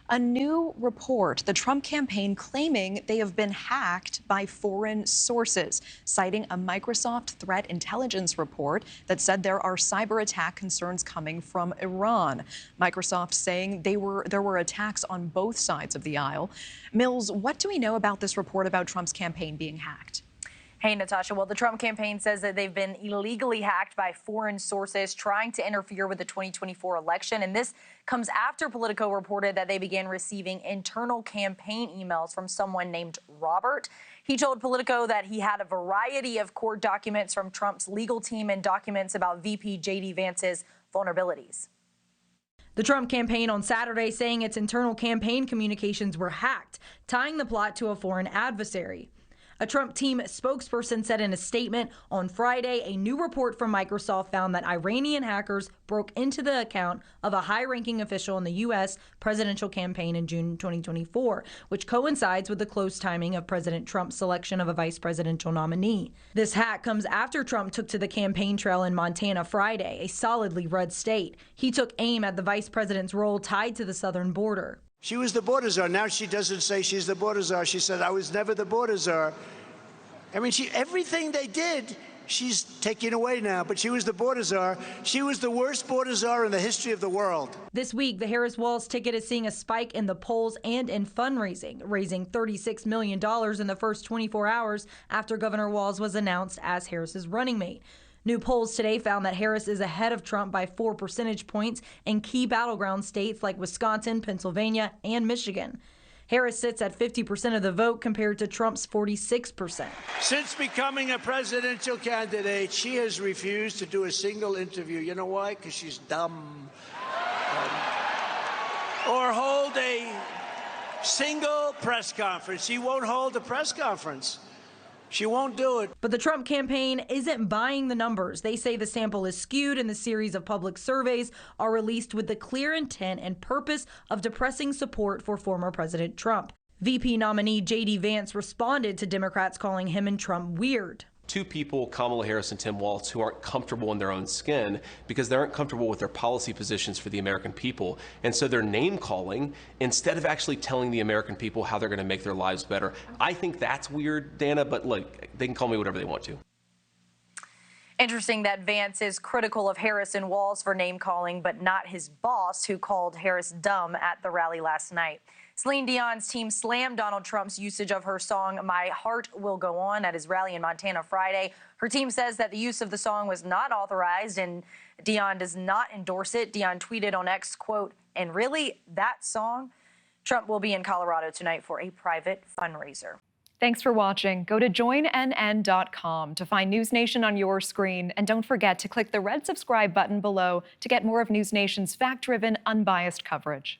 A new report, the Trump campaign claiming they have been hacked by foreign sources, citing a Microsoft threat intelligence report that said there are cyber attack concerns coming from Iran. Microsoft saying there were attacks on both sides of the aisle. Mills, what do we know about this report about Trump's campaign being hacked? Hey, Natasha. Well, the Trump campaign says that they've been illegally hacked by foreign sources trying to interfere with the 2024 election. And this comes after Politico reported that they began receiving internal campaign emails from someone named Robert. He told Politico that he had a variety of court documents from Trump's legal team and documents about VP J.D. Vance's vulnerabilities. The Trump campaign on Saturday saying its internal campaign communications were hacked, tying the plot to a foreign adversary. A Trump team spokesperson said in a statement on Friday, a new report from Microsoft found that Iranian hackers broke into the account of a high-ranking official in the U.S. presidential campaign in June 2024, which coincides with the close timing of President Trump's selection of a vice presidential nominee. This hack comes after Trump took to the campaign trail in Montana Friday, a solidly red state. He took aim at the vice president's role tied to the southern border. She was the border czar. Now she doesn't say she's the border czar. She said, I was never the border czar. I mean, everything they did, she's taking away now. But she was the border czar. She was the worst border czar in the history of the world. This week, the Harris-Walz ticket is seeing a spike in the polls and in fundraising, raising $36 million in the first 24 hours after Governor Walz was announced as Harris's running mate. New polls today found that Harris is ahead of Trump by 4 percentage points in key battleground states like Wisconsin, Pennsylvania, and Michigan. Harris sits at 50% of the vote compared to Trump's 46%. Since becoming a presidential candidate, she has refused to do a single interview. You know why? Because she's dumb. Or hold a single press conference. She won't hold a press conference. She won't do it. But the Trump campaign isn't buying the numbers. They say the sample is skewed and the series of public surveys are released with the clear intent and purpose of depressing support for former President Trump. VP nominee J.D. Vance responded to Democrats calling him and Trump weird. Two people, Kamala Harris and Tim Walz, who aren't comfortable in their own skin because they aren't comfortable with their policy positions for the American people. And so they're name calling instead of actually telling the American people how they're going to make their lives better. I think that's weird, Dana, but look, they can call me whatever they want to. Interesting that Vance is critical of Harris and Walz for name calling, but not his boss, who called Harris dumb at the rally last night. Celine Dion's team slammed Donald Trump's usage of her song My Heart Will Go On at his rally in Montana Friday. Her team says that the use of the song was not authorized and Dion does not endorse it. Dion tweeted on X, quote, "And really, that song?" Trump will be in Colorado tonight for a private fundraiser. Thanks for watching. Go to joinnn.com to find News Nation on your screen. And don't forget to click the red subscribe button below to get more of News Nation's fact-driven, unbiased coverage.